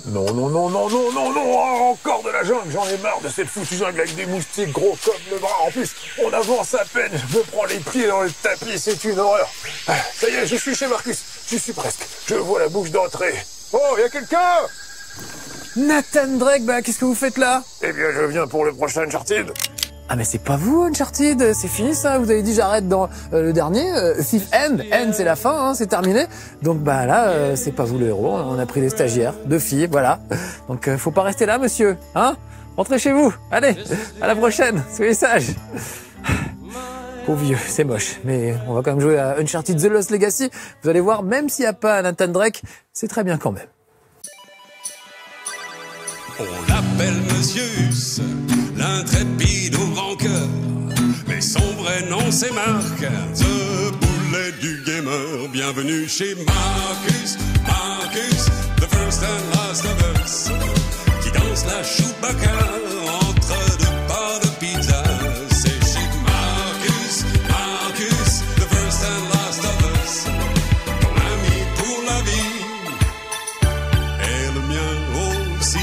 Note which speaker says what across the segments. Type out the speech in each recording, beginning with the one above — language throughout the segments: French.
Speaker 1: Non, non, non, non, non, non, non, oh, encore de la jungle, j'en ai marre de cette foutue jungle avec des moustiques gros comme le bras. En plus, on avance à peine, je me prends les pieds dans le tapis, c'est une horreur. Ah, ça y est, je suis chez Marcus, j'y suis presque, je vois la bouche d'entrée. Oh, y a quelqu'un?
Speaker 2: Nathan Drake, bah qu'est-ce que vous faites là?
Speaker 1: Eh bien, je viens pour le prochain Uncharted.
Speaker 2: Ah mais c'est pas vous Uncharted, c'est fini ça, vous avez dit j'arrête dans le dernier, Thief End, End c'est la fin, hein, c'est terminé. Donc bah là, c'est pas vous le héros, on a pris des stagiaires, 2 filles, voilà. Donc faut pas rester là monsieur, hein? Rentrez chez vous, allez, à la prochaine, soyez sages. Pauvre vieux, c'est moche, mais on va quand même jouer à Uncharted The Lost Legacy. Vous allez voir, même s'il n'y a pas Nathan Drake, c'est très bien quand même.
Speaker 3: On l'appelle Monsieur Huss, l'intrépide au grand cœur, mais son vrai nom c'est Marc, The Boulet du gamer. Bienvenue chez Marcus, Marcus, the first and last of us, qui danse la Chewbacca entre 2 parts de pizza. C'est chez Marcus, Marcus, the first and last of us, ton ami pour la vie, et le mien aussi.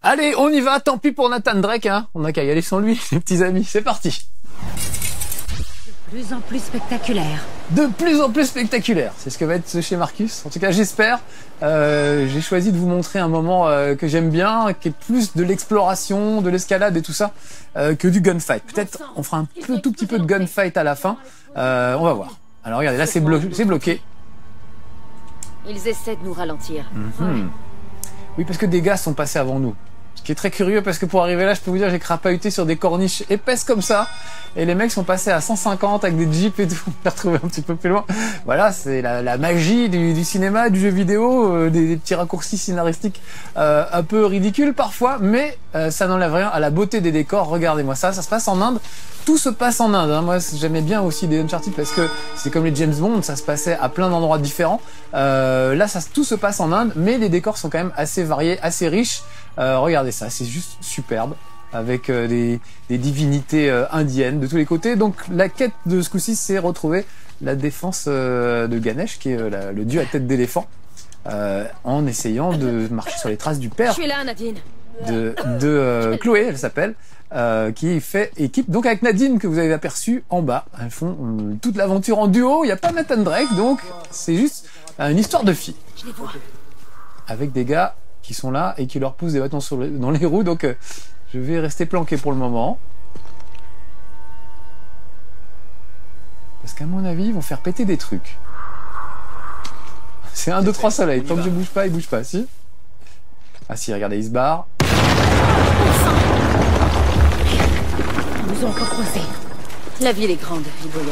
Speaker 2: Allez, on y va, tant pis pour Nathan Drake, hein. On n'a qu'à y aller sans lui, les petits amis, c'est parti.
Speaker 4: De plus en plus spectaculaire.
Speaker 2: De plus en plus spectaculaire, c'est ce que va être ce chez Marcus. En tout cas, j'espère. J'ai choisi de vous montrer un moment que j'aime bien, qui est plus de l'exploration, de l'escalade et tout ça, que du gunfight. Peut-être on fera tout petit peu de gunfight à la fin. On va voir. Alors regardez, là c'est bloqué.
Speaker 4: Ils essaient de nous ralentir.
Speaker 2: Oui, parce que des gars sont passés avant nous. Ce qui est très curieux parce que pour arriver là, je peux vous dire, j'ai crapahuté sur des corniches épaisses comme ça. Et les mecs sont passés à 150 avec des jeeps et tout. On l'a retrouvé un petit peu plus loin. Voilà, c'est la magie du cinéma, du jeu vidéo, des petits raccourcis scénaristiques un peu ridicules parfois. Mais ça n'enlève rien à la beauté des décors. Regardez-moi ça, ça se passe en Inde. Tout se passe en Inde, hein. Moi j'aimais bien aussi des Uncharted parce que c'est comme les James Bond, ça se passait à plein d'endroits différents. Là tout se passe en Inde, mais les décors sont quand même assez variés, assez riches. Regardez ça, c'est juste superbe, avec des divinités indiennes de tous les côtés. Donc la quête de ce coup-ci, c'est retrouver la défense de Ganesh, qui est le dieu à tête d'éléphant, en essayant de marcher sur les traces du père.
Speaker 4: Je suis là, Nadine.
Speaker 2: De Chloé, elle s'appelle, qui fait équipe donc avec Nadine que vous avez aperçu en bas. Elles font toute l'aventure en duo. Il n'y a pas Nathan Drake, donc c'est juste une histoire de filles.
Speaker 4: Je les vois.
Speaker 2: Avec des gars qui sont là et qui leur poussent des bâtons dans les roues. Donc je vais rester planqué pour le moment. Parce qu'à mon avis, ils vont faire péter des trucs. C'est 1, 2, 3 soleil. Tant que je bouge pas, il bouge pas. Si. Ah si, regardez, il se barre.
Speaker 4: Ils nous ont encore coincés. La ville est grande, il voyait.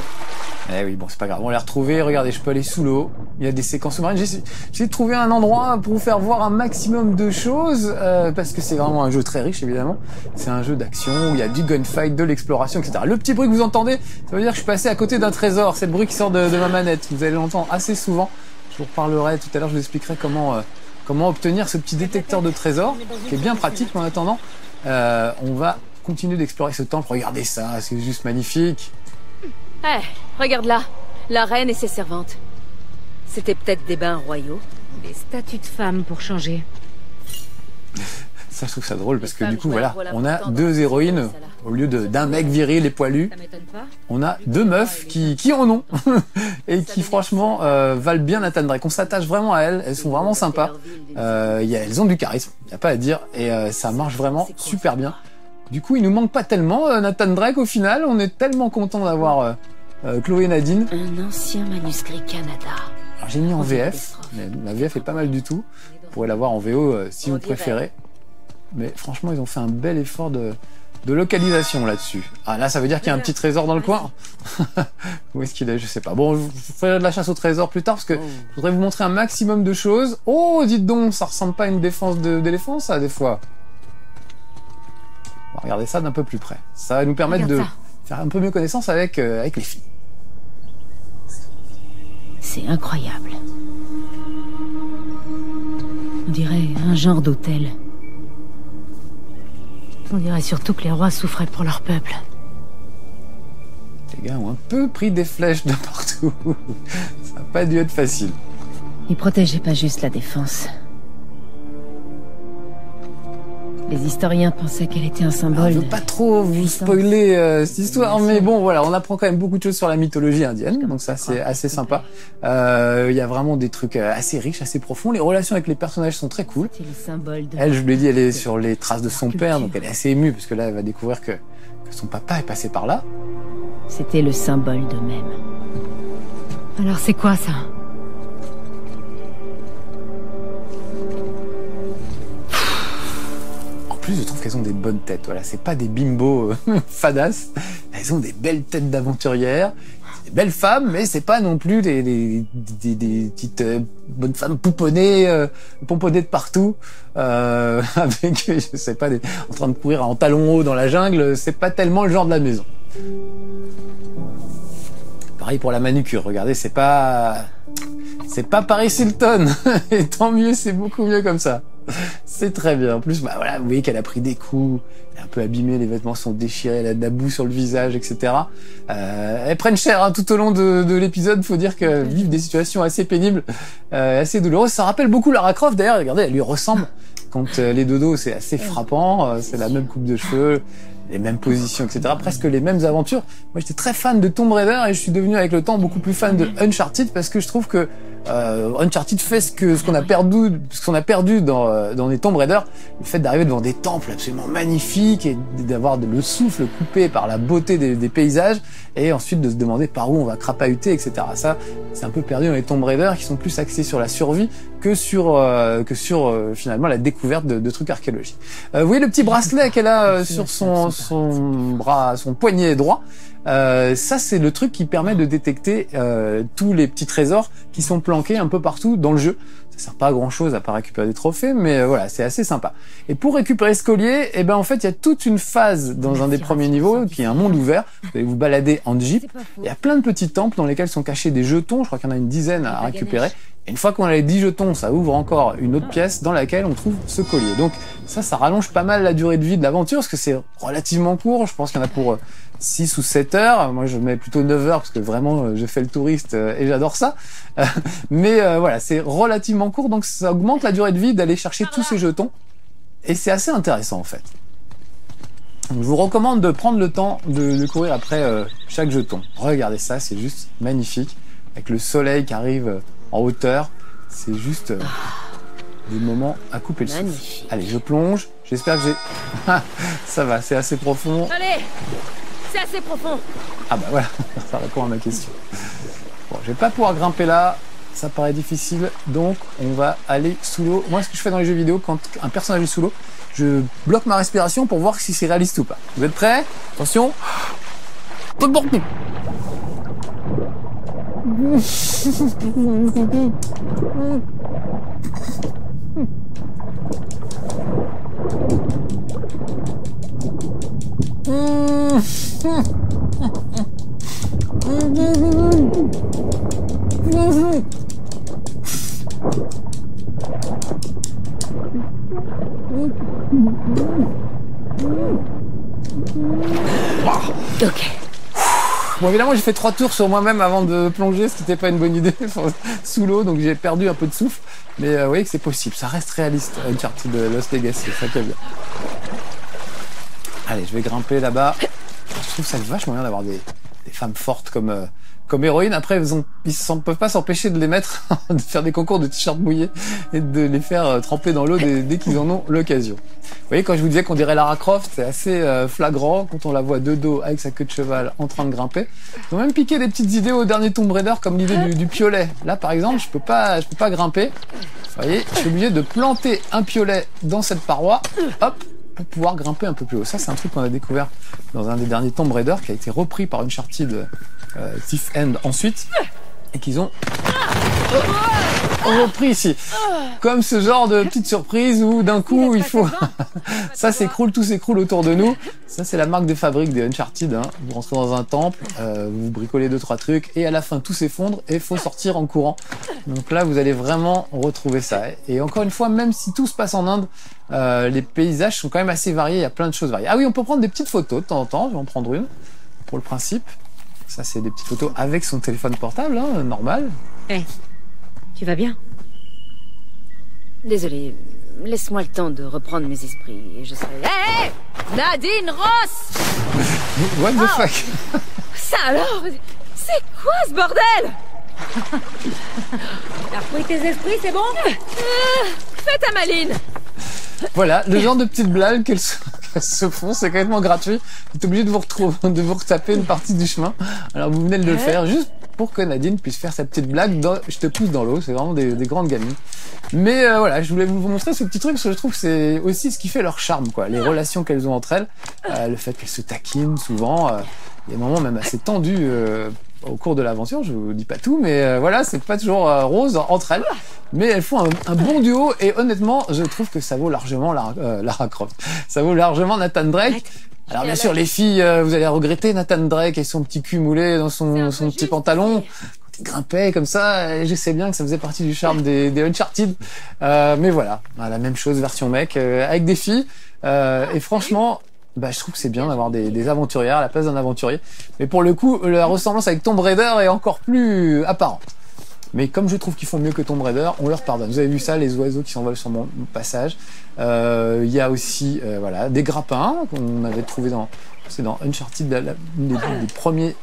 Speaker 2: Eh oui, bon, c'est pas grave. On l'a retrouvé. Regardez, je peux aller sous l'eau. Il y a des séquences sous-marines. J'ai essayé de trouver un endroit pour vous faire voir un maximum de choses, parce que c'est vraiment un jeu très riche, évidemment. C'est un jeu d'action où il y a du gunfight, de l'exploration, etc. Le petit bruit que vous entendez, ça veut dire que je suis passé à côté d'un trésor. C'est le bruit qui sort de ma manette. Vous allez l'entendre assez souvent. Je vous reparlerai tout à l'heure. Je vous expliquerai comment obtenir ce petit détecteur de trésors, qui est bien pratique. Mais en attendant, on va continuer d'explorer ce temple. Regardez ça, c'est juste magnifique.
Speaker 4: Eh, regarde là. La reine et ses servantes. C'était peut-être des bains royaux.
Speaker 5: Des statues de femmes pour changer.
Speaker 2: Ça, je trouve ça drôle parce que du coup, voilà, on a 2 héroïnes au lieu d'un mec viril et poilu.
Speaker 4: Ça m'étonne pas.
Speaker 2: On a 2 meufs qui en ont et qui franchement valent bien Nathan Drake. On s'attache vraiment à elles, elles sont vraiment sympas. Elles ont du charisme, y a pas à dire, et ça marche vraiment super bien. Du coup, il nous manque pas tellement Nathan Drake au final. On est tellement content d'avoir Chloé et Nadine.
Speaker 4: Un ancien manuscrit Canada.
Speaker 2: Alors, j'ai mis en VF, mais la VF est pas mal du tout. Vous pourrez la voir en VO si vous préférez. Mais franchement, ils ont fait un bel effort de localisation là-dessus. Ah là, ça veut dire qu'il y a un petit trésor dans le coin. Où est-ce qu'il est? Je sais pas. Bon, je ferai de la chasse au trésor plus tard parce que je voudrais vous montrer un maximum de choses. Oh, dites donc, ça ressemble pas à une défense d'éléphant, ça, des fois. On va regarder ça d'un peu plus près. Ça va nous permettre de faire un peu mieux connaissance avec les filles.
Speaker 4: C'est incroyable. On dirait un genre d'hôtel. On dirait surtout que les rois souffraient pour leur peuple.
Speaker 2: Les gars ont un peu pris des flèches de partout. Ça n'a pas dû être facile.
Speaker 5: Il protégeait pas juste la défense. Les historiens pensaient qu'elle était un symbole.
Speaker 2: Je veux pas trop vous spoiler cette histoire, mais bon, voilà, on apprend quand même beaucoup de choses sur la mythologie indienne, donc ça c'est assez sympa. Il y a vraiment des trucs assez riches, assez profonds. Les relations avec les personnages sont très cool.
Speaker 5: C'était le symbole de...
Speaker 2: Elle, je vous l'ai dit, elle est sur les traces de son père, donc elle est assez émue, parce que là, elle va découvrir que son papa est passé par là.
Speaker 5: C'était le symbole d'eux-mêmes.
Speaker 4: Alors c'est quoi ça?
Speaker 2: En plus, je trouve qu'elles ont des bonnes têtes. Voilà, c'est pas des bimbos fadas. Elles ont des belles têtes d'aventurières, des belles femmes, mais c'est pas non plus des petites bonnes femmes pomponnées de partout, avec, je sais pas, en train de courir en talons hauts dans la jungle. C'est pas tellement le genre de la maison. Pareil pour la manucure. Regardez, c'est pas Paris Hilton. Et tant mieux, c'est beaucoup mieux comme ça. C'est très bien. En plus, bah voilà, vous voyez qu'elle a pris des coups, elle est un peu abîmée, les vêtements sont déchirés, elle a de la boue sur le visage, etc. Elles prennent cher hein, tout au long de l'épisode. Faut dire qu'elles vivent des situations assez pénibles, assez douloureuses. Ça rappelle beaucoup Lara Croft. D'ailleurs, regardez, elle lui ressemble. Quand les dodos, c'est assez frappant. C'est la même coupe de cheveux, les mêmes positions, etc. Presque les mêmes aventures. Moi, j'étais très fan de Tomb Raider et je suis devenu avec le temps beaucoup plus fan de Uncharted parce que je trouve que Uncharted fait ce qu'on a perdu dans les Tomb Raider, le fait d'arriver devant des temples absolument magnifiques et d'avoir le souffle coupé par la beauté des paysages et ensuite de se demander par où on va crapahuter, etc. Ça, c'est un peu perdu dans les Tomb Raider qui sont plus axés sur la survie que sur finalement la découverte de trucs archéologiques. Vous voyez le petit bracelet qu'elle a sur son bras, son poignet droit. Ça, c'est le truc qui permet de détecter tous les petits trésors qui sont planqués un peu partout dans le jeu. Ça sert pas à grand chose à part récupérer des trophées, mais voilà, c'est assez sympa. Et pour récupérer ce collier, eh ben en fait, il y a toute une phase dans un des premiers niveaux qui est un monde ouvert. Vous allez vous balader en jeep. Il y a plein de petits temples dans lesquels sont cachés des jetons. Je crois qu'il y en a une dizaine à récupérer. Et une fois qu'on a les 10 jetons, ça ouvre encore une autre pièce dans laquelle on trouve ce collier. Donc ça rallonge pas mal la durée de vie de l'aventure parce que c'est relativement court. Je pense qu'il y en a pour 6 ou 7 heures. Moi, je mets plutôt 9 heures parce que vraiment, je fais le touriste et j'adore ça. Mais voilà, c'est relativement court. Donc ça augmente la durée de vie d'aller chercher tous ces jetons. Et c'est assez intéressant en fait. Donc, je vous recommande de prendre le temps de courir après chaque jeton. Regardez ça, c'est juste magnifique. Avec le soleil qui arrive en hauteur, c'est juste des moments à couper le souffle. Allez, je plonge. J'espère que j'ai... ça va, c'est assez profond.
Speaker 4: Allez, c'est assez profond.
Speaker 2: Ah bah voilà, ça répond à ma question. Bon, je vais pas pouvoir grimper là, ça paraît difficile, donc on va aller sous l'eau. Moi, ce que je fais dans les jeux vidéo, quand un personnage est sous l'eau, je bloque ma respiration pour voir si c'est réaliste ou pas. Vous êtes prêts? Attention. Tout bon.
Speaker 4: Ok.
Speaker 2: Bon, évidemment, j'ai fait 3 tours sur moi-même avant de plonger, ce qui n'était pas une bonne idée sous l'eau, donc j'ai perdu un peu de souffle. Mais vous voyez que c'est possible, ça reste réaliste, Uncharted de Lost Legacy, c'est ça qui est bien. Allez, je vais grimper là-bas. Je trouve ça vachement bien d'avoir des femmes fortes comme héroïnes. Après, ils ne peuvent pas s'empêcher de les mettre, de faire des concours de t-shirts mouillés et de les faire tremper dans l'eau dès qu'ils en ont l'occasion. Vous voyez, quand je vous disais qu'on dirait Lara Croft, c'est assez flagrant quand on la voit de dos avec sa queue de cheval en train de grimper. Ils ont même piqué des petites idées au dernier Tomb Raider, comme l'idée du piolet. Là, par exemple, je peux pas grimper. Vous voyez, je suis obligé de planter un piolet dans cette paroi. Hop, pour pouvoir grimper un peu plus haut. Ça, c'est un truc qu'on a découvert dans un des derniers Tomb Raider qui a été repris par Uncharted Thief End ensuite et qu'ils ont repris ici. Comme ce genre de petite surprise où d'un coup il faut... ça s'écroule, tout s'écroule autour de nous. Ça, c'est la marque de fabrique des Uncharted. Hein. Vous rentrez dans un temple, vous bricolez 2-3 trucs et à la fin tout s'effondre et il faut sortir en courant. Donc là, vous allez vraiment retrouver ça. Et encore une fois, même si tout se passe en Inde, les paysages sont quand même assez variés. Il y a plein de choses variées. Ah oui, on peut prendre des petites photos de temps en temps. Je vais en prendre une pour le principe. Ça, c'est des petites photos avec son téléphone portable, hein, normal.
Speaker 5: Hey, tu vas bien?
Speaker 4: Désolée, laisse-moi le temps de reprendre mes esprits et je serai... Hé Nadine Ross!
Speaker 2: What the fuck?
Speaker 4: Ça alors? C'est quoi ce bordel?
Speaker 5: T'as repris tes esprits, c'est bon?
Speaker 4: Fais ta maline!
Speaker 2: Voilà, le genre de petites blagues qu'elles se font, c'est complètement gratuit. Vous êtes obligé de de vous retaper une partie du chemin. Alors vous venez de le faire juste pour que Nadine puisse faire sa petite blague dans Je te pousse dans l'eau. C'est vraiment des grandes gamines. Mais voilà, je voulais vous montrer ce petit truc parce que je trouve que c'est aussi ce qui fait leur charme, quoi. Les relations qu'elles ont entre elles, le fait qu'elles se taquinent souvent. Il y a des moments même assez tendus au cours de l'aventure, je vous dis pas tout, mais voilà, c'est pas toujours rose entre elles, mais elles font un bon duo, et honnêtement, je trouve que ça vaut largement Lara Croft. Ça vaut largement Nathan Drake. Alors bien sûr, les filles, vous allez regretter Nathan Drake et son petit cul moulé dans son petit pantalon. Quand il grimpait comme ça, et je sais bien que ça faisait partie du charme des Uncharted. Mais voilà, la même chose version mec, avec des filles. Et franchement... je trouve que c'est bien d'avoir des aventurières à la place d'un aventurier. Mais pour le coup, la ressemblance avec Tomb Raider est encore plus apparente. Mais comme je trouve qu'ils font mieux que Tomb Raider, on leur pardonne. Vous avez vu ça, les oiseaux qui s'envolent sur mon passage. Il y a aussi voilà, des grappins qu'on avait trouvé dans Uncharted, des premiers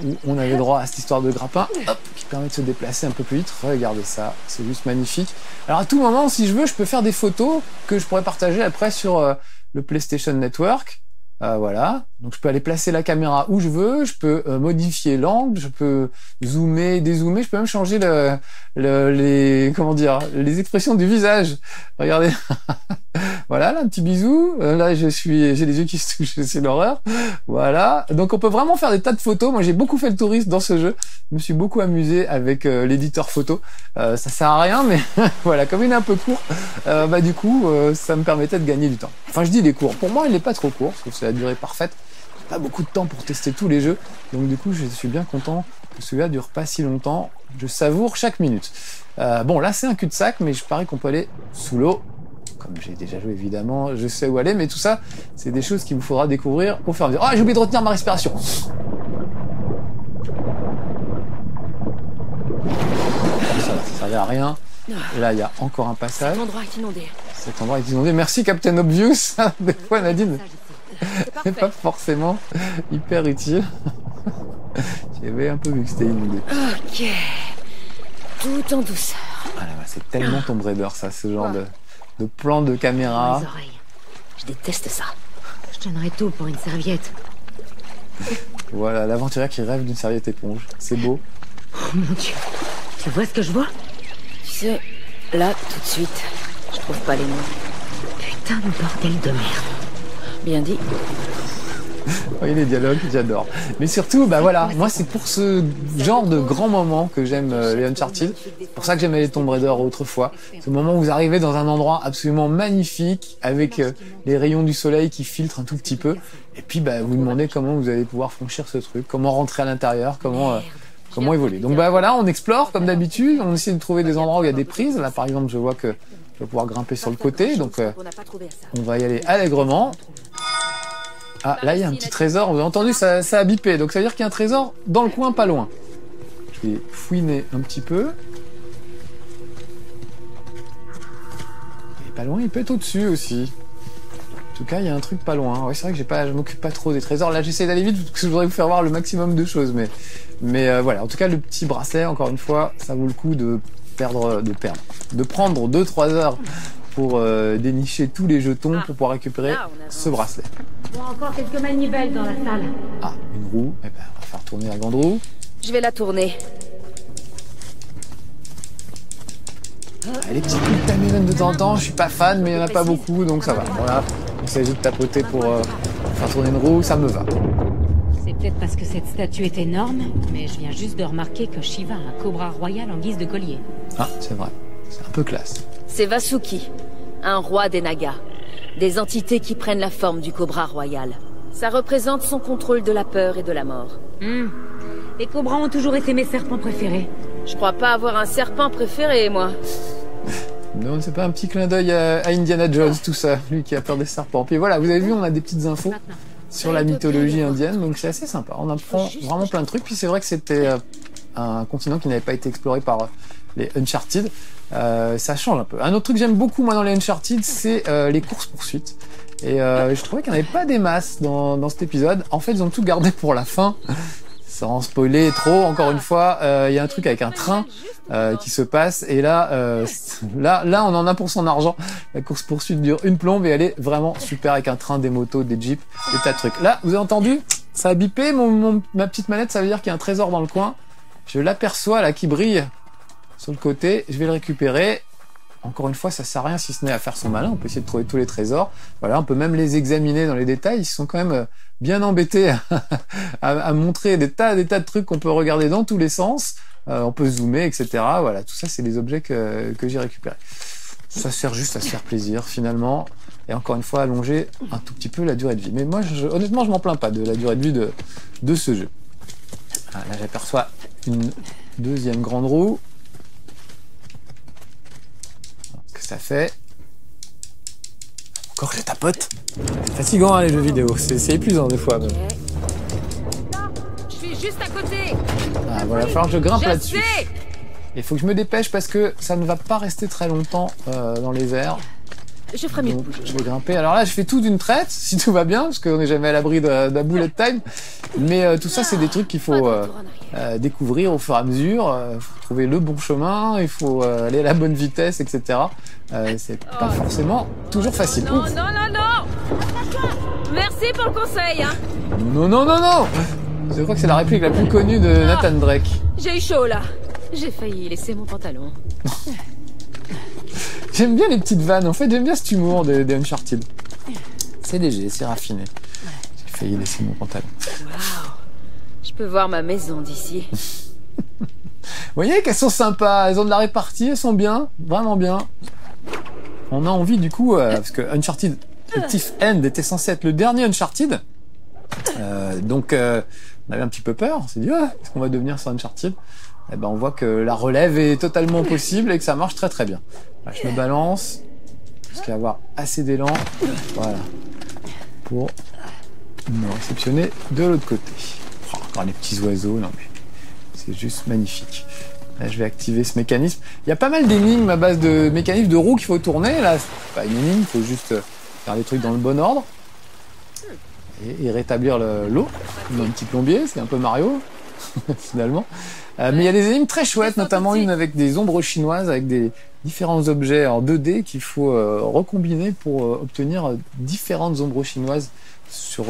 Speaker 2: où on avait droit à cette histoire de grappin, hop, qui permet de se déplacer un peu plus vite. Regardez ça, c'est juste magnifique. Alors à tout moment, si je veux, je peux faire des photos que je pourrais partager après sur le PlayStation Network. Voilà, donc je peux aller placer la caméra où je veux, je peux modifier l'angle, je peux zoomer, dézoomer, je peux même changer les expressions du visage. Regardez, voilà, là un petit bisou. Là j'ai les yeux qui se touchent, c'est l'horreur. Voilà, donc on peut vraiment faire des tas de photos. Moi j'ai beaucoup fait le touriste dans ce jeu. Je me suis beaucoup amusé avec l'éditeur photo. Ça sert à rien, mais voilà, comme il est un peu court, du coup ça me permettait de gagner du temps. Enfin je dis il est court. Pour moi il n'est pas trop court parce que c'est la durée parfaite. J'ai pas beaucoup de temps pour tester tous les jeux, donc du coup je suis bien content que celui-là dure pas si longtemps. Je savoure chaque minute. Bon là c'est un cul-de-sac, mais je parie qu'on peut aller sous l'eau. Comme j'ai déjà joué évidemment, je sais où aller, mais tout ça c'est des choses qu'il vous faudra découvrir au fur et à mesure. Ah, j'ai oublié de retenir ma respiration. Ça servait à rien. Et là il y a encore un passage.
Speaker 4: Cet endroit est inondé.
Speaker 2: Cet endroit est inondé. Merci Captain Obvious. Des fois Nadine, c'est pas forcément hyper utile. J'avais un peu vu que c'était inondé.
Speaker 4: Ok. Tout en douceur.
Speaker 2: Voilà, c'est tellement Tomb Raider ça, ce genre de plan de caméra.
Speaker 4: Les oreilles. Je déteste ça.
Speaker 5: Je donnerais tout pour une serviette.
Speaker 2: Voilà, l'aventurière qui rêve d'une serviette éponge. C'est beau.
Speaker 5: Oh mon Dieu. Tu vois ce que je vois?
Speaker 4: Tu sais, là, tout de suite, je trouve pas les mots.
Speaker 5: Putain de bordel de merde.
Speaker 4: Bien dit.
Speaker 2: Oui, les dialogues, j'adore. Mais surtout, voilà, moi c'est pour ce genre de grands moments que j'aime les Uncharted. C'est pour ça que j'aimais les Tomb Raider autrefois. Ce moment où vous arrivez dans un endroit absolument magnifique, avec les rayons du soleil qui filtrent un tout petit peu. Et puis vous demandez comment vous allez pouvoir franchir ce truc, comment rentrer à l'intérieur, comment évoluer. Donc voilà, on explore comme d'habitude, on essaie de trouver des endroits où il y a des prises. Là par exemple, je vois que je vais pouvoir grimper sur le côté, donc on va y aller allègrement. Ah, là il y a un petit trésor, vous avez entendu, ça a bipé, donc ça veut dire qu'il y a un trésor dans le coin, pas loin. Je vais fouiner un petit peu. Et pas loin, il peut être au-dessus aussi. En tout cas, il y a un truc pas loin. Ouais, c'est vrai que je m'occupe pas trop des trésors. Là, j'essaie d'aller vite parce que je voudrais vous faire voir le maximum de choses. Mais voilà. En tout cas, le petit bracelet, encore une fois, ça vaut le coup de prendre 2-3 heures pour dénicher tous les jetons pour pouvoir récupérer ce bracelet.
Speaker 5: Bon, encore quelques manivelles dans la salle.
Speaker 2: Ah, une roue. Eh ben, on va faire tourner la grande roue.
Speaker 4: Je vais la tourner.
Speaker 2: Les petits coups de tamisane de temps en temps, je suis pas fan, mais il y en a pas beaucoup, donc ça va. Voilà, il s'agit de tapoter pour faire tourner une roue, ça me va.
Speaker 5: C'est peut-être parce que cette statue est énorme, mais je viens juste de remarquer que Shiva a un cobra royal en guise de collier.
Speaker 2: Ah, c'est vrai. C'est un peu classe.
Speaker 4: C'est Vasuki, un roi des Nagas. Des entités qui prennent la forme du cobra royal. Ça représente son contrôle de la peur et de la mort.
Speaker 5: Les cobras ont toujours été mes serpents préférés.
Speaker 4: Je crois pas avoir un serpent préféré, moi.
Speaker 2: Non, c'est pas un petit clin d'œil à Indiana Jones, tout ça, lui qui a peur des serpents. Puis voilà, vous avez vu, on a des petites infos sur la mythologie indienne, donc c'est assez sympa. On apprend vraiment plein de trucs, puis c'est vrai que c'était un continent qui n'avait pas été exploré par les Uncharted. Ça change un peu. Un autre truc que j'aime beaucoup moi dans les Uncharted, c'est les courses-poursuites. Et je trouvais qu'il n'y en avait pas des masses dans cet épisode. En fait, ils ont tout gardé pour la fin. Sans spoiler trop, encore une fois, il y a un truc avec un train qui se passe. Et là, là, on en a pour son argent. La course-poursuite dure une plombe et elle est vraiment super avec un train, des motos, des jeeps, des tas de trucs. Là, vous avez entendu? Ça a bipé ma petite manette, ça veut dire qu'il y a un trésor dans le coin. Je l'aperçois là qui brille sur le côté. Je vais le récupérer. Encore une fois, ça sert à rien si ce n'est à faire son malin. On peut essayer de trouver tous les trésors. Voilà, on peut même les examiner dans les détails. Ils sont quand même bien embêtés à montrer des tas de trucs qu'on peut regarder dans tous les sens. On peut zoomer, etc. Voilà, tout ça, c'est des objets que j'ai récupérés. Ça sert juste à se faire plaisir, finalement. Et encore une fois, allonger un tout petit peu la durée de vie. Mais moi, honnêtement, je m'en plains pas de la durée de vie de ce jeu. Là, j'aperçois une deuxième grande roue. Ça fait. Encore que je tapote. C'est fatigant hein, les jeux vidéo, c'est épuisant des fois. Mais...
Speaker 4: Je suis juste à côté.
Speaker 2: Ah, voilà, il va falloir que je grimpe là-dessus. Il faut que je me dépêche parce que ça ne va pas rester très longtemps dans les airs.
Speaker 4: Je ferai mieux.
Speaker 2: Donc, je vais grimper. Alors là, je fais tout d'une traite, si tout va bien, parce qu'on n'est jamais à l'abri d'un bullet time. Mais tout ça, c'est des trucs qu'il faut découvrir au fur et à mesure. Il faut trouver le bon chemin, il faut aller à la bonne vitesse, etc. C'est pas forcément toujours facile.
Speaker 4: Non, non, non, non. Merci pour le conseil, hein.
Speaker 2: Non, non, non, non. Je crois que c'est la réplique la plus connue de Nathan Drake.
Speaker 4: J'ai eu chaud, là. J'ai failli laisser mon pantalon.
Speaker 2: J'aime bien les petites vannes. En fait, j'aime bien cet humour des Uncharted. C'est léger, c'est raffiné. J'ai failli laisser mon pantalon.
Speaker 4: Waouh. Je peux voir ma maison d'ici.
Speaker 2: Vous voyez qu'elles sont sympas. Elles ont de la répartie. Elles sont bien. Vraiment bien. On a envie, du coup, parce que Uncharted, le Thief End était censé être le dernier Uncharted. Donc, on avait un petit peu peur. On s'est dit, qu'est-ce qu'on va devenir sur Uncharted? Eh ben, on voit que la relève est totalement possible et que ça marche très très bien. Là, je me balance jusqu'à avoir assez d'élan, voilà, pour me réceptionner de l'autre côté. Oh, encore les petits oiseaux, non mais c'est juste magnifique. Là, je vais activer ce mécanisme. Il y a pas mal d'énigmes à base de mécanismes de roues qu'il faut tourner. Là, c'est pas une énigme, il faut juste faire les trucs dans le bon ordre et rétablir l'eau. Un petit plombier, c'est un peu Mario finalement. Mais il y a des énigmes très chouettes, notamment une avec des ombres chinoises, avec des différents objets en 2D qu'il faut recombiner pour obtenir différentes ombres chinoises sur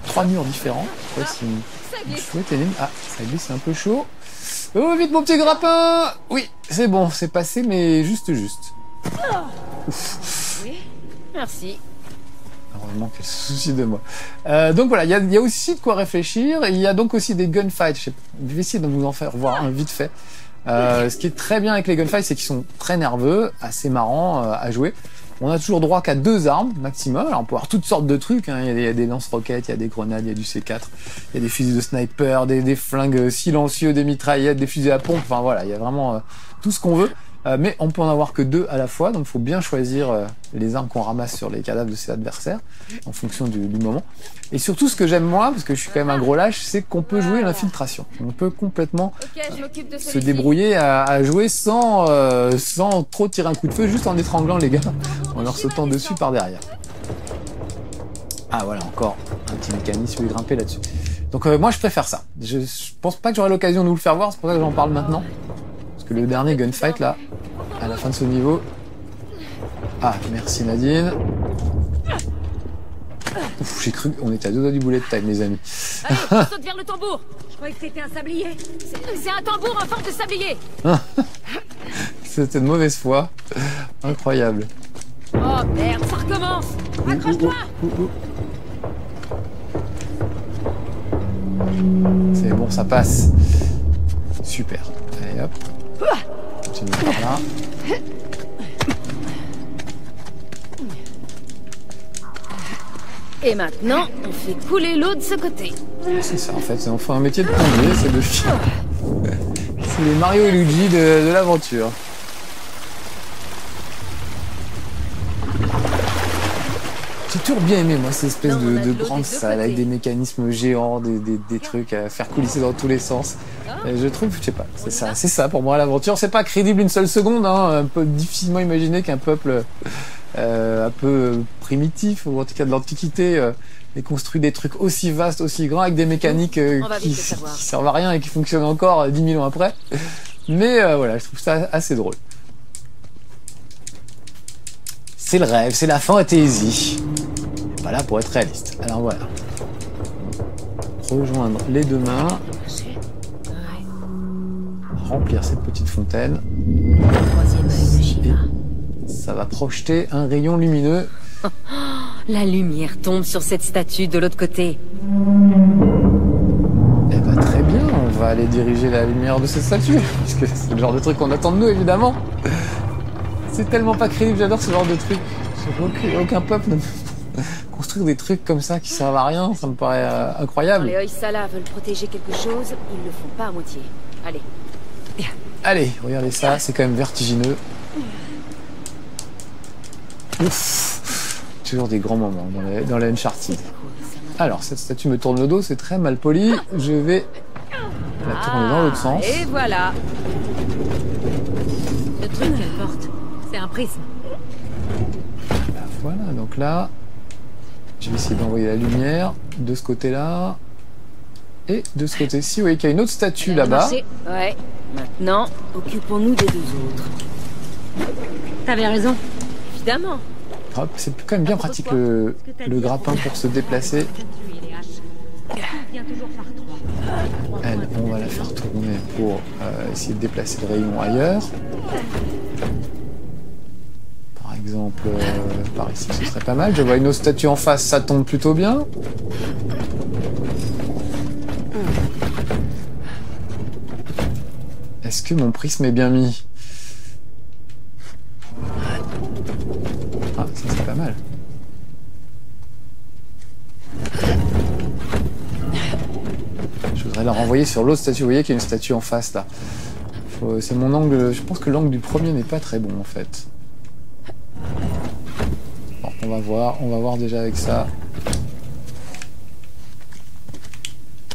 Speaker 2: 3 murs différents. Ouais, c'est une chouette énigme. Ah, ça glisse, c'est un peu chaud. Oh, vite mon petit grappin! Oui, c'est bon, c'est passé, mais juste.
Speaker 4: Oui, merci.
Speaker 2: Heureusement qu'elle se soucie de moi. Donc voilà, il y a aussi de quoi réfléchir. Il y a donc aussi des gunfights. Je vais essayer de vous en faire voir un vite fait. Ce qui est très bien avec les gunfights, c'est qu'ils sont très nerveux, assez marrants à jouer. On a toujours droit qu'à 2 armes maximum. Alors on peut avoir toutes sortes de trucs. Hein. Il y a des lance-roquettes, il y a des grenades, il y a du C4, il y a des fusils de sniper, des flingues silencieux, des mitraillettes, des fusils à pompe. Enfin voilà, il y a vraiment tout ce qu'on veut. Mais on peut en avoir que 2 à la fois, donc il faut bien choisir les armes qu'on ramasse sur les cadavres de ses adversaires, en fonction du moment. Et surtout, ce que j'aime moi, parce que je suis quand même un gros lâche, c'est qu'on peut jouer l'infiltration. On peut complètement se débrouiller à jouer sans trop tirer un coup de feu, juste en étranglant les gars, en leur sautant dessus par derrière. Ah voilà, encore un petit mécanisme, je vais grimper là-dessus. Donc moi je préfère ça. Je pense pas que j'aurai l'occasion de vous le faire voir, c'est pour ça que j'en parle maintenant. Parce que le dernier gunfight là, à la fin de ce niveau... Ah, merci Nadine. Ouf, j'ai cru qu'on était à 2 doigts du bullet time, les amis.
Speaker 4: Allez, je saute vers le tambour.
Speaker 5: Je croyais que c'était un sablier.
Speaker 4: C'est un tambour en forme de sablier.
Speaker 2: C'était de mauvaise foi. Incroyable.
Speaker 4: Oh merde, ça recommence.
Speaker 5: Accroche-toi.
Speaker 2: C'est bon, ça passe. Super. Allez hop. Continue par là.
Speaker 4: Et maintenant, on fait couler l'eau de ce côté.
Speaker 2: C'est ça en fait, c'est enfin un métier de plombier, c'est de chier. C'est les Mario et Luigi de l'aventure. J'ai toujours bien aimé, moi, ces espèces
Speaker 4: Non, on a
Speaker 2: de
Speaker 4: de l'eau
Speaker 2: grandes
Speaker 4: des deux
Speaker 2: salles avec
Speaker 4: côtés.
Speaker 2: des mécanismes géants, des trucs à faire coulisser dans tous les sens. Et je trouve, je sais pas, c'est ça pour moi l'aventure. C'est pas crédible une seule seconde, hein. On peut difficilement imaginer qu'un peuple un peu primitif, ou en tout cas de l'Antiquité, ait construit des trucs aussi vastes, aussi grands, avec des mécaniques
Speaker 4: On va
Speaker 2: qui
Speaker 4: vite le savoir.
Speaker 2: servent à rien et qui fonctionnent encore 10 000 ans après. Mais voilà, je trouve ça assez drôle. C'est le rêve, c'est la fantasy. Pas là pour être réaliste. Alors voilà. Rejoindre les deux mains, remplir cette petite fontaine.
Speaker 4: Troisième œil de Shiva.
Speaker 2: Ça va projeter un rayon lumineux.
Speaker 4: La lumière tombe sur cette statue de l'autre côté.
Speaker 2: Eh ben très bien, on va aller diriger la lumière de cette statue, puisque c'est le genre de truc qu'on attend de nous, évidemment. C'est tellement pas crédible, j'adore ce genre de truc. Aucun peuple ne peut construire des trucs comme ça qui servent à rien, ça me paraît
Speaker 4: Quand
Speaker 2: incroyable.
Speaker 4: les Hoysala veulent protéger quelque chose, ils le font pas à moitié. Allez.
Speaker 2: Allez, regardez ça, c'est quand même vertigineux. Ouf, toujours des grands moments dans la Uncharted. Alors, cette statue me tourne le dos, c'est très mal poli. Je vais la tourner dans l'autre sens.
Speaker 4: Et voilà.
Speaker 5: Le truc qu'elle porte, c'est un prisme.
Speaker 2: Voilà, donc là, je vais essayer d'envoyer la lumière de ce côté-là et de ce côté-ci. Vous voyez qu'il y a une autre statue là-bas.
Speaker 4: Marché. Ouais. Maintenant, occupons-nous des deux autres.
Speaker 5: T'avais raison.
Speaker 4: Évidemment.
Speaker 2: Hop, c'est quand même bien pratique le grappin pour se déplacer. Elle, on va la faire tourner pour essayer de déplacer le rayon ailleurs. Par exemple, par ici, ce serait pas mal. Je vois une autre statue en face, ça tombe plutôt bien. Est-ce que mon prisme est bien mis? Ah, ça c'est pas mal. Je voudrais la renvoyer sur l'autre statue. Vous voyez qu'il y a une statue en face là. C'est mon angle. Je pense que l'angle du premier n'est pas très bon en fait. Bon, on va voir déjà avec ça.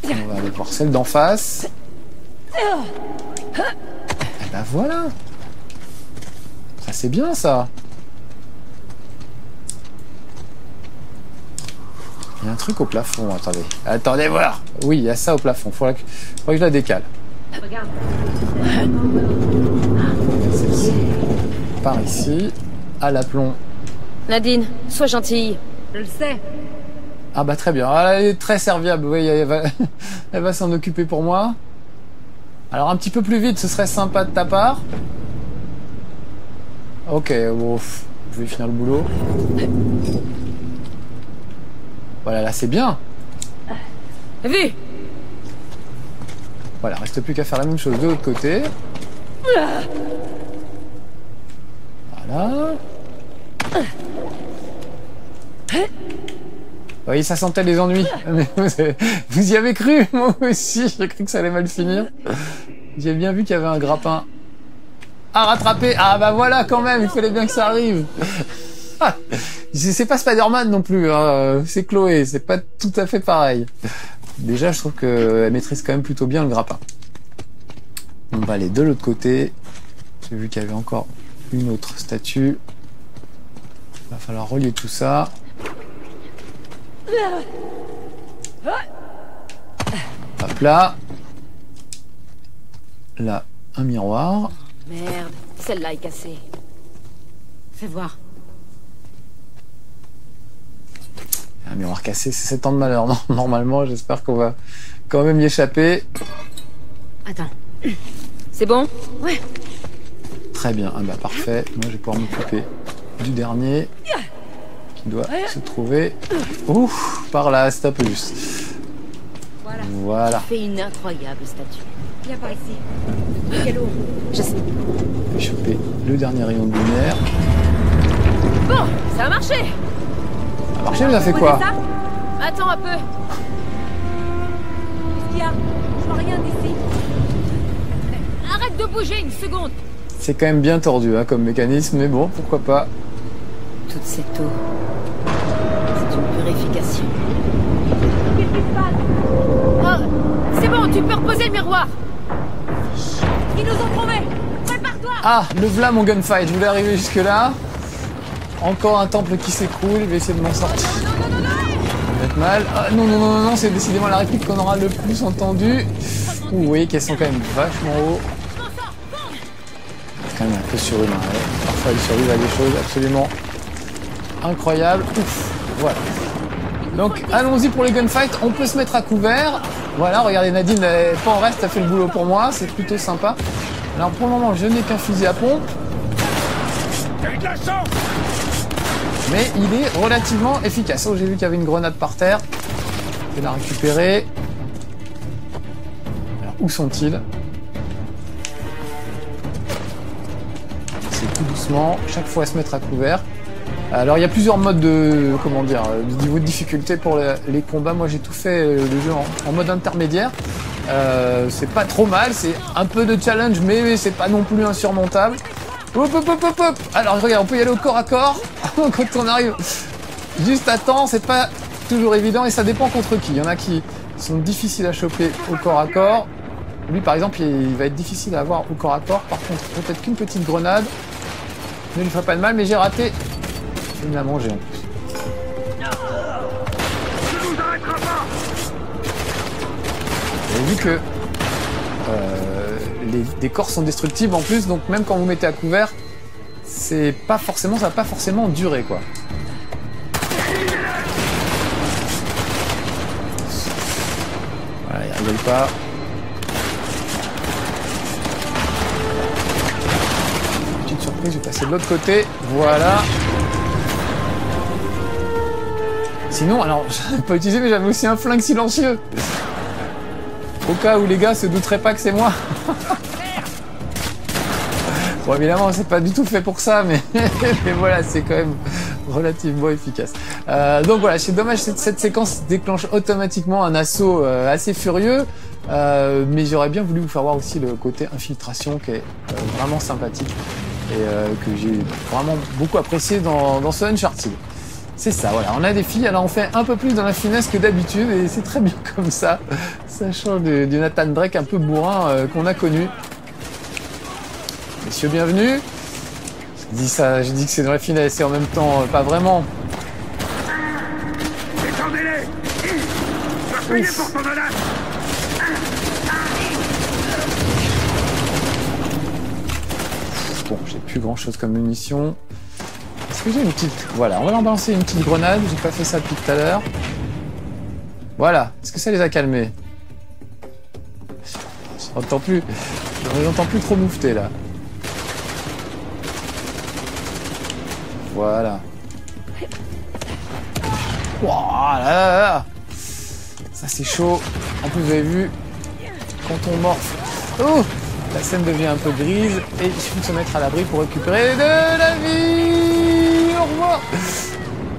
Speaker 2: On va aller voir celle d'en face. Et ben voilà. Ça c'est bien ça. Il y a un truc au plafond, attendez voir. Oui, il y a ça au plafond, faudrait que je la décale.
Speaker 5: Regarde.
Speaker 2: Celle-ci. Par ici, à l'aplomb.
Speaker 4: Nadine, sois gentille.
Speaker 5: Je le sais.
Speaker 2: Ah bah très bien, elle est très serviable, oui, elle va s'en occuper pour moi. Alors un petit peu plus vite, ce serait sympa de ta part. Ok, bon, je vais finir le boulot. Voilà, là c'est bien.
Speaker 4: Vu.
Speaker 2: Voilà, reste plus qu'à faire la même chose de l'autre côté. Voilà. Oui, ça sentait les ennuis. Mais vous y avez cru, moi aussi. J'ai cru que ça allait mal finir. J'ai bien vu qu'il y avait un grappin à rattraper. Ah bah voilà quand même, il fallait bien que ça arrive. C'est pas Spider-Man non plus, hein. C'est Chloé, c'est pas tout à fait pareil. Déjà, je trouve qu'elle maîtrise quand même plutôt bien le grappin. On va aller de l'autre côté. J'ai vu qu'il y avait encore une autre statue. Il va falloir relier tout ça. Hop là. Là, un miroir.
Speaker 4: Merde, celle-là est cassée.
Speaker 5: Fais voir.
Speaker 2: Un miroir cassé, c'est 7 ans de malheur. Non, normalement, j'espère qu'on va quand même y échapper.
Speaker 5: Attends.
Speaker 4: C'est bon?
Speaker 5: Ouais.
Speaker 2: Très bien, ah bah parfait. Moi, je vais pouvoir m'occuper du dernier qui doit se trouver. Ouf, par là, c'est un peu juste. Voilà.
Speaker 4: Fait une incroyable statue.
Speaker 5: Viens par ici. Quel eau.
Speaker 4: Je sais.
Speaker 2: Je vais choper le dernier rayon de lumière.
Speaker 4: Bon, ça a marché.
Speaker 2: Ça a marché, mais ça fait quoi?
Speaker 4: Attends un peu.
Speaker 5: Qu'est-ce qu'il y a? Je vois rien d'ici.
Speaker 4: Arrête de bouger une seconde.
Speaker 2: C'est quand même bien tordu hein, comme mécanisme, mais bon, pourquoi pas.
Speaker 4: Toute cette eau. une purification. Oh, c'est bon, tu peux reposer le miroir. Ils nous ont trouvés. Prépare-toi.
Speaker 2: Ah, le v'là mon gunfight, je voulais arriver jusque là. Encore un temple qui s'écroule, je vais essayer de m'en sortir. Ça va être mal. Ah, non, c'est décidément la réplique qu'on aura le plus entendue. Vous voyez qu'elles sont quand même vachement haut. C'est quand même un peu surhumain. Ouais. Parfois, ils survivent à des choses absolument incroyables. Ouf, voilà. Donc, allons-y pour les gunfights. On peut se mettre à couvert. Voilà, regardez, Nadine, pas en reste, a fait le boulot pour moi. C'est plutôt sympa. Alors, pour le moment, je n'ai qu'un fusil à pompe. Mais il est relativement efficace. Oh, j'ai vu qu'il y avait une grenade par terre. Je vais la récupérer. Alors, où sont-ils? C'est tout doucement. Chaque fois, se mettre à couvert. Alors, il y a plusieurs modes de... Comment dire? De niveau de difficulté pour les combats. Moi, j'ai tout fait le jeu en mode intermédiaire. C'est pas trop mal. C'est un peu de challenge, mais c'est pas non plus insurmontable. Hop. Alors regarde, on peut y aller au corps à corps. Quand on arrive juste à temps, c'est pas toujours évident et ça dépend contre qui. Il y en a qui sont difficiles à choper au corps à corps. Lui par exemple, il va être difficile à avoir au corps à corps. Par contre, peut-être qu'une petite grenade ne lui ferait pas de mal, mais j'ai raté. Il me l'a mangé en plus. J'ai vu que les décors sont destructibles en plus, donc même quand vous mettez à couvert, c'est pas forcément, ça va pas forcément durer quoi. Voilà, il rigole pas. Petite surprise, je vais passer de l'autre côté. Voilà. Sinon, alors, j'avais pas utilisé, mais j'avais aussi un flingue silencieux. Au cas où les gars se douteraient pas que c'est moi. Bon, évidemment, c'est pas du tout fait pour ça, mais voilà, c'est quand même relativement efficace. Donc voilà, c'est dommage, cette séquence déclenche automatiquement un assaut assez furieux, mais j'aurais bien voulu vous faire voir aussi le côté infiltration qui est vraiment sympathique et que j'ai vraiment beaucoup apprécié dans ce Uncharted. C'est ça, voilà, on a des filles, alors on fait un peu plus dans la finesse que d'habitude, et c'est très bien comme ça. Ça change du Nathan Drake un peu bourrin qu'on a connu. Messieurs, bienvenue. J'ai dit que c'est dans la finesse et en même temps, pas vraiment.
Speaker 1: Détendez-les. Pour ton menace.
Speaker 2: Bon, j'ai plus grand chose comme munition. Est-ce que j'ai une petite... Voilà, on va leur balancer une petite grenade. J'ai pas fait ça depuis tout à l'heure. Voilà. Est-ce que ça les a calmés? J'entends plus... J'entends plus trop moufter, là. Voilà. Voilà. Ça, c'est chaud. En plus, vous avez vu, quand on morphe... Oh, la scène devient un peu grise et il suffit de se mettre à l'abri pour récupérer de la vie. Au revoir.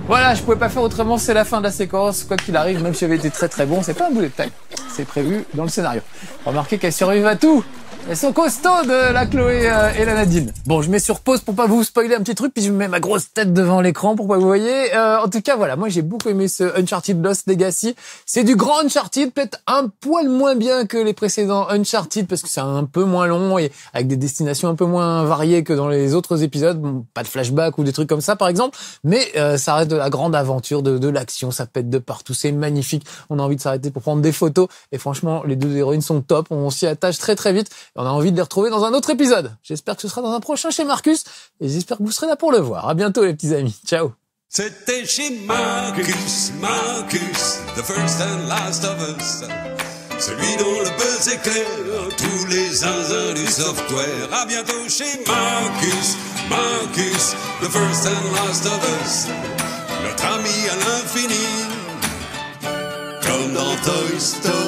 Speaker 2: Voilà, je pouvais pas faire autrement, c'est la fin de la séquence. Quoi qu'il arrive, même si j'avais été très très bon, c'est pas un bullet time. C'est prévu dans le scénario. Remarquez qu'elles survivent à tout. Elles sont costauds de la Chloé et la Nadine. Bon, je mets sur pause pour pas vous spoiler un petit truc, puis je mets ma grosse tête devant l'écran pour pas que vous voyez. En tout cas, voilà, moi j'ai beaucoup aimé ce Uncharted Lost Legacy. C'est du grand Uncharted, peut-être un poil moins bien que les précédents Uncharted, parce que c'est un peu moins long et avec des destinations un peu moins variées que dans les autres épisodes. Bon, pas de flashback ou des trucs comme ça, par exemple, mais ça reste de la grande aventure, de l'action, ça pète de partout, c'est magnifique. On a envie de s'arrêter pour prendre des photos, et franchement, les deux héroïnes sont top, on s'y attache très très vite. On a envie de les retrouver dans un autre épisode. J'espère que ce sera dans un prochain chez Marcus. Et j'espère que vous serez là pour le voir. À bientôt les petits amis. Ciao.
Speaker 3: C'était chez Marcus, the first and last of us. Celui dont le buzz éclaire tous les zinzins du software. À bientôt chez Marcus, the first and last of us. Notre ami à l'infini, comme dans Toy Story.